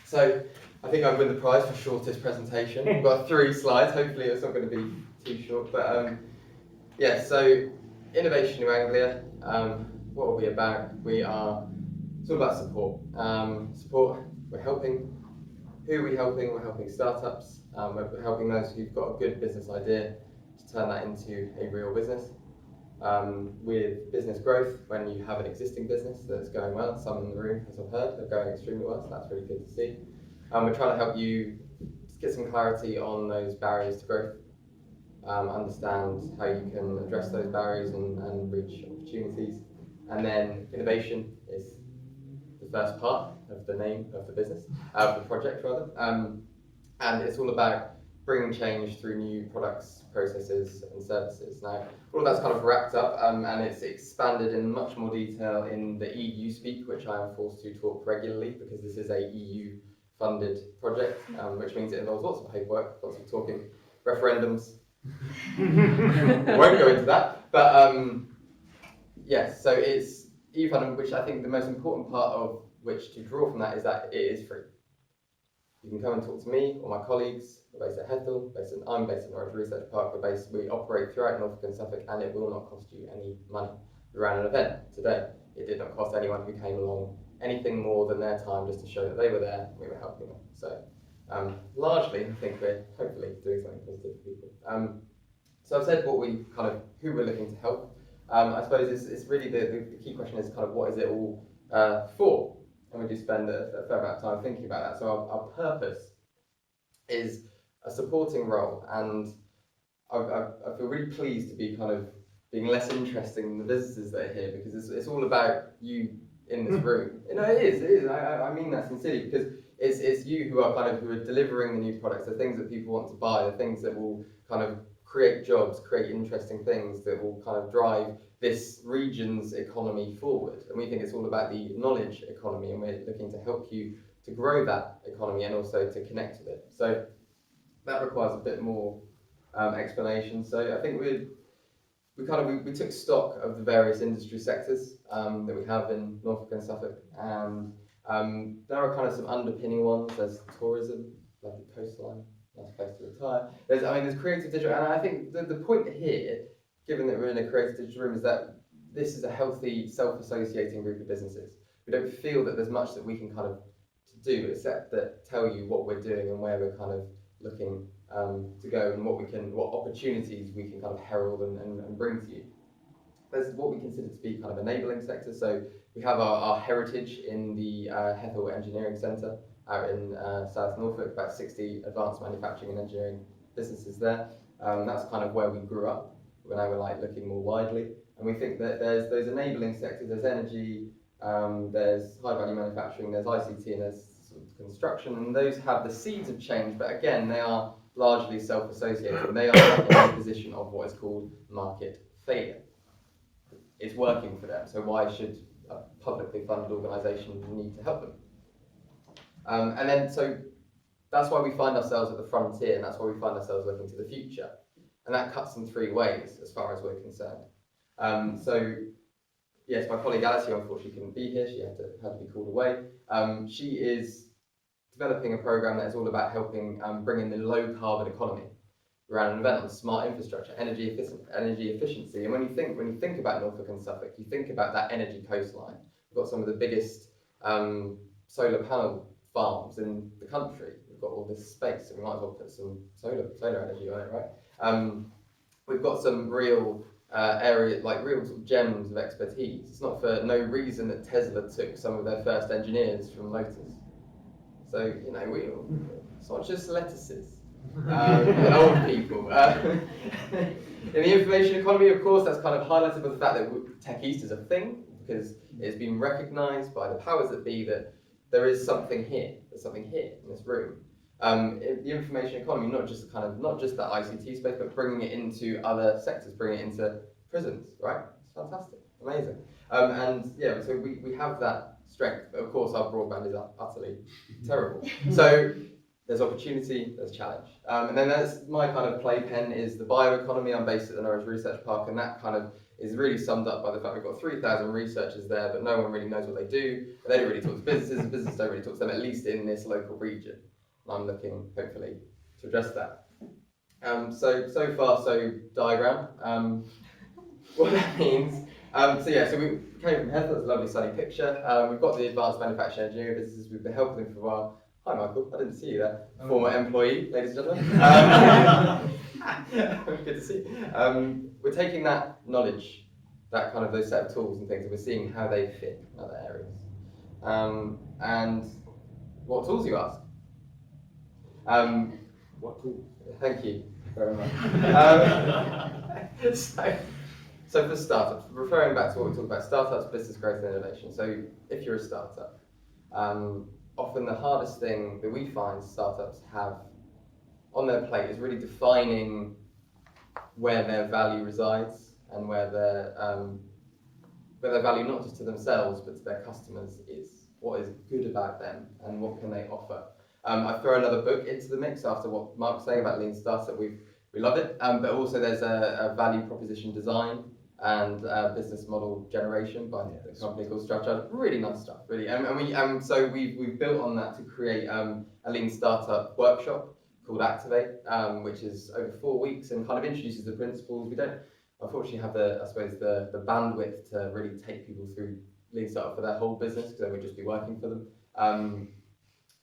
So I think I win the prize for shortest presentation. We've got 3 slides. Hopefully it's not going to be too short. But yeah, so Innovation New Anglia. What are we about? It's all about support. Support. We're helping. Who are we helping? We're helping startups. We're helping those who've got a good business idea to turn that into a real business. With business growth, when you have an existing business that's going well, some in the room, as I've heard, are going extremely well, so that's really good to see. We're trying to help you get some clarity on those barriers to growth, understand how you can address those barriers and reach opportunities. And then innovation is the first part of the name of the business, of the project rather. And it's all about bringing change through new products, processes and services. Now, all of that's kind of wrapped up and it's expanded in much more detail in the EU Speak, which I am forced to talk regularly because this is a EU funded project, which means it involves lots of paperwork, lots of talking, referendums. I won't go into that, but yes, so it's EU funded, which I think the most important part of which to draw from that is that it is free. You can come and talk to me or my colleagues. We're based at Hethel, I'm based at Norwich Research Park. We operate throughout Norfolk and Suffolk, and it will not cost you any money. We ran an event today. It did not cost anyone who came along anything more than their time just to show that they were there and we were helping them. So largely, I think we're hopefully doing something positive for people. So I've said who we're looking to help. I suppose it's really the key question is kind of what is it all for? And we do spend a fair amount of time thinking about that. So our purpose is a supporting role, and I feel really pleased to be kind of being less interesting than the businesses that are here, because it's all about you in this room. You know, it is. I mean that sincerely, because it's you who are delivering the new products, the things that people want to buy, the things that will kind of create jobs, create interesting things that will kind of drive this region's economy forward. And we think it's all about the knowledge economy, and we're looking to help you to grow that economy and also to connect with it. So that requires a bit more explanation. So I think we took stock of the various industry sectors that we have in Norfolk and Suffolk, and there are kind of some underpinning ones. There's tourism, lovely coastline, nice place to retire. There's creative digital, and I think the point here, given that we're in a creative digital room, is that this is a healthy, self-associating group of businesses. We don't feel that there's much that we can kind of do except that tell you what we're doing and where we're kind of looking to go, and what opportunities we can kind of herald and bring to you. There's what we consider to be kind of enabling sectors. So we have our heritage in the Hethel Engineering Centre out in South Norfolk, about 60 advanced manufacturing and engineering businesses there. That's kind of where we grew up. Now we're looking more widely, and we think that there's those enabling sectors. There's energy, there's high value manufacturing, there's ICT, and there's sort of construction, and those have the seeds of change, but again, they are largely self-associated. They are in a position of what is called market failure. It's working for them, so why should a publicly funded organisation need to help them? So that's why we find ourselves at the frontier, and that's why we find ourselves looking to the future. And that cuts in 3 ways, as far as we're concerned. So, yes, my colleague Alice, who unfortunately couldn't be here, she had to be called away. She is developing a program that is all about helping bring in the low carbon economy. We ran an event on smart infrastructure, energy efficiency. And when you think about Norfolk and Suffolk, you think about that energy coastline. We've got some of the biggest solar panel farms in the country. We've got all this space, so we might as well put some solar energy on it, right? We've got some real real sort of gems of expertise. It's not for no reason that Tesla took some of their first engineers from Lotus. So, it's not just lettuces and old people. In the information economy, of course, that's kind of highlighted by the fact that Tech East is a thing, because it's been recognised by the powers that be that there is something here. There's something here in this room. In the information economy, not just that ICT space, but bringing it into other sectors, bringing it into prisons, right? It's fantastic, amazing. So we have that strength, but of course our broadband is utterly terrible. So there's opportunity, there's challenge. And then that's my kind of playpen is the bioeconomy. I'm based at the Norwich Research Park, and that kind of is really summed up by the fact we've got 3,000 researchers there, but no one really knows what they do. They don't really talk to businesses, and businesses don't really talk to them, at least in this local region. And I'm looking, hopefully, to address that. So far, so diagram. What that means. So we came from Heathrow, it's a lovely sunny picture. We've got the advanced manufacturing engineering businesses, we've been helping them for a while. Hi Michael, I didn't see you there. Former employee, ladies and gentlemen. Good to see you. We're taking that knowledge, that kind of those set of tools and things, and we're seeing how they fit in other areas. And what tools, you ask? What tools? Thank you very much. So for startups, referring back to what we talked about, startups, business growth and innovation. So if you're a startup, often the hardest thing that we find startups have on their plate is really defining where their value resides and where their value, not just to themselves but to their customers, is. What is good about them and what can they offer? I throw another book into the mix after what Mark's saying about Lean Startup. We love it, but also there's a value proposition design and business model generation by a company called Structure. Really nice stuff, really. And so we've built on that to create a Lean Startup workshop called Activate, which is over 4 weeks and kind of introduces the principles. We don't unfortunately have the bandwidth to really take people through Lean Startup for their whole business, because they would just be working for them.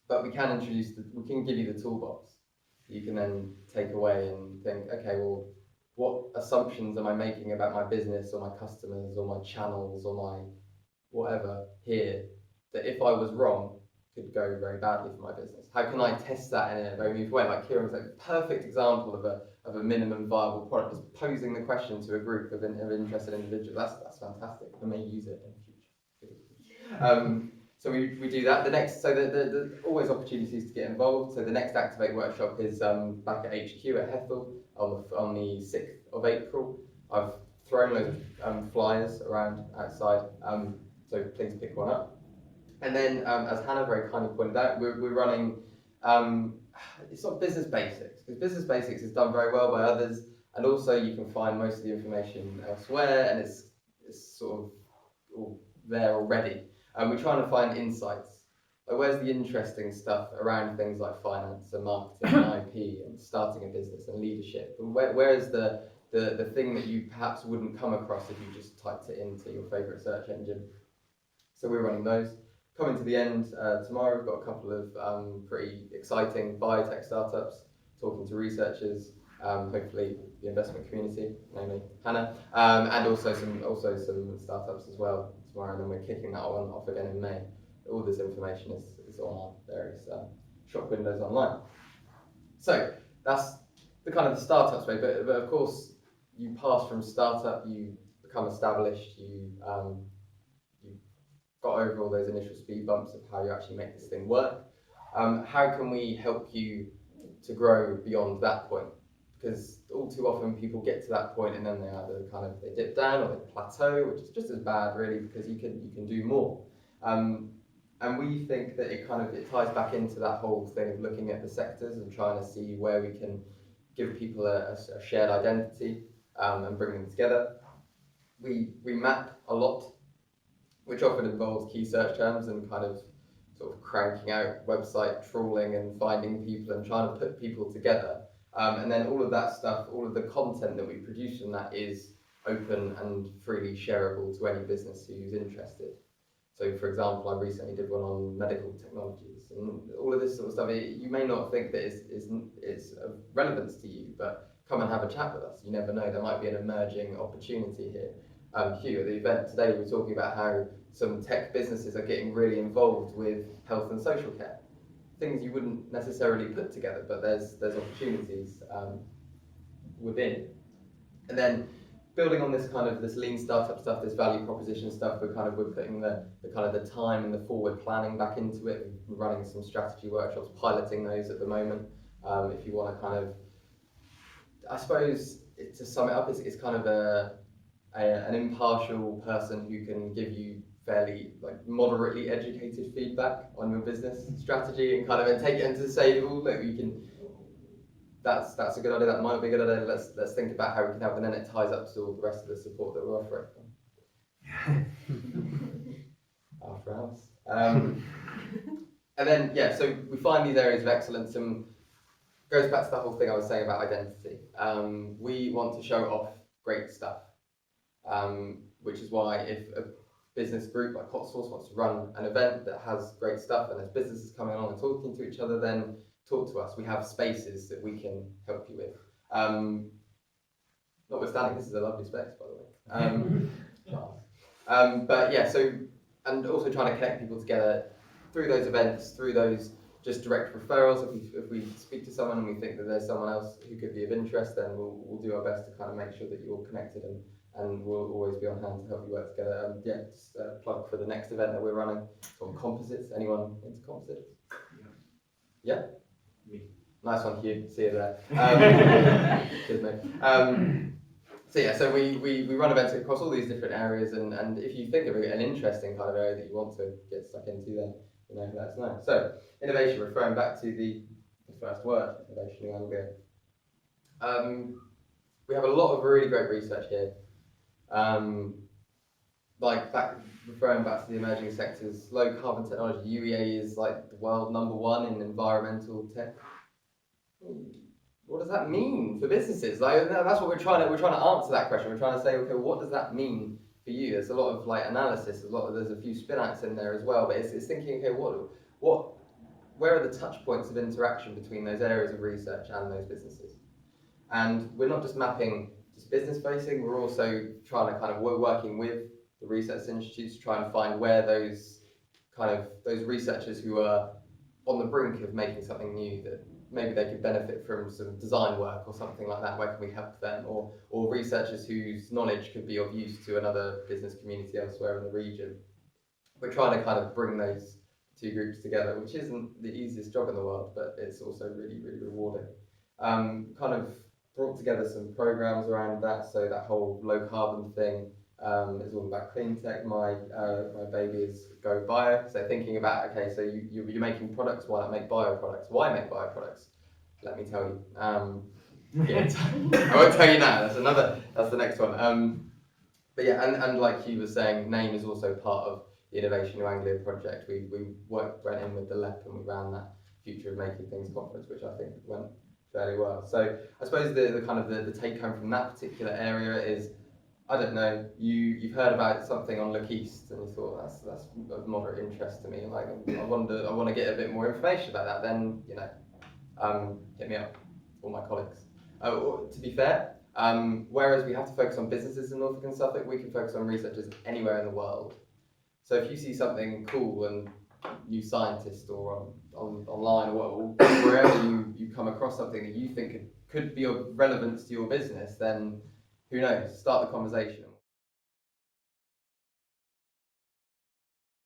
But we can we can give you the toolbox. You can then take away and think, okay, well, what assumptions am I making about my business or my customers or my channels or my whatever here that if I was wrong could go very badly for my business? How can I test that in a very meaningful way? Like Kieran was a perfect example of a minimum viable product, just posing the question to a group of interested individuals. That's fantastic. I may use it in the future. So we do that. The always opportunities to get involved. So the next Activate workshop is back at HQ at Hethel on the 6th of April. I've thrown loads of flyers around outside, so please pick one up. And then, as Hannah very kindly pointed out, we're running it's not business basics, because business basics is done very well by others, and also you can find most of the information elsewhere, and it's sort of all there already. We're trying to find insights. Like, where's the interesting stuff around things like finance and marketing and IP and starting a business and leadership? And where is the thing that you perhaps wouldn't come across if you just typed it into your favourite search engine? So we're running those. Coming to the end tomorrow, we've got a couple of pretty exciting biotech startups talking to researchers, hopefully the investment community, namely Hannah, and also some startups as well tomorrow, and then we're kicking that one off again in May. All this information is on our various shop windows online. So that's the kind of the startup way, but of course you pass from startup, you become established, you got over all those initial speed bumps of how you actually make this thing work. How can we help you to grow beyond that point? Because all too often people get to that point and then they either they dip down or they plateau, which is just as bad really, because you can do more. And we think that it ties back into that whole thing of looking at the sectors and trying to see where we can give people a shared identity and bring them together. We map a lot, which often involves key search terms and sort of cranking out website trawling and finding people and trying to put people together. And then all of that stuff, all of the content that we produce from that is open and freely shareable to any business who's interested. So for example, I recently did one on medical technologies and all of this sort of stuff. You may not think that it's of relevance to you, but come and have a chat with us. You never know, there might be an emerging opportunity here. Hugh, at the event today, we were talking about how some tech businesses are getting really involved with health and social care. Things you wouldn't necessarily put together, but there's opportunities within. And then building on this this lean startup stuff, this value proposition stuff, we're putting the time and the forward planning back into it. We're running some strategy workshops, piloting those at the moment. If you want to I suppose to sum it up, it's an impartial person who can give you fairly moderately educated feedback on your business strategy and take it into say, well, look, that's a good idea, that might be a good idea, let's think about how we can help, and then it ties up to all the rest of the support that we're offering. After hours. And then, yeah, so we find these areas of excellence, and goes back to the whole thing I was saying about identity. We want to show off great stuff, which is why if a business group like Hot Sauce wants to run an event that has great stuff and there's businesses coming along and talking to each other, then talk to us. We have spaces that we can help you with. Notwithstanding, this is a lovely space, by the way. But yeah, so, and also trying to connect people together through those events, through those just direct referrals. If we speak to someone and we think that there's someone else who could be of interest, then we'll do our best to kind of make sure that you're connected, and we'll always be on hand to help you work together. Yeah, just plug for the next event that we're running on composites. Anyone into composites? Yeah? Me. Nice one, Hugh. See you there. Cheers, mate. So yeah, so we run events across all these different areas, and if you think of an interesting kind of area that you want to get stuck into, then let us know. So innovation, referring back to the first word, innovation in Anglia. We have a lot of really great research here. Referring back to the emerging sectors, low carbon technology, UEA is like the world #1 in environmental tech. What does that mean for businesses? Like, that's what we're trying to answer that question. We're trying to say, okay, what does that mean for you? There's a lot of like analysis, there's a few spin outs in there as well, but it's thinking, okay, where are the touch points of interaction between those areas of research and those businesses? And we're not just mapping just business facing, we're also trying to we're working with the research institutes to try and find where those researchers who are on the brink of making something new, that maybe they could benefit from some design work or something like that, where can we help them? Or researchers whose knowledge could be of use to another business community elsewhere in the region. We're trying to bring those two groups together, which isn't the easiest job in the world, but it's also really, really rewarding. Brought together some programs around that, so that whole low carbon thing is all about clean tech. My baby is Go Bio, so thinking about, okay, so you're making products, why not make bio products? Why make bio products? Let me tell you. Yeah, I won't tell you now, that's the next one. But yeah, and like Hugh was saying, name is also part of the Innovation New Anglia project. We went in with the LEP and we ran that Future of Making Things conference, which I think went fairly well. So I suppose the take home from that particular area is, I don't know, you've heard about something on Look East and you thought that's of moderate interest to me. Like I want to get a bit more information about that. Then hit me up, all my colleagues. To be fair, whereas we have to focus on businesses in Norfolk and Suffolk, we can focus on researchers anywhere in the world. So if you see something cool and you scientist or online or wherever you come across something that you think could be of relevance to your business, then who knows, start the conversation.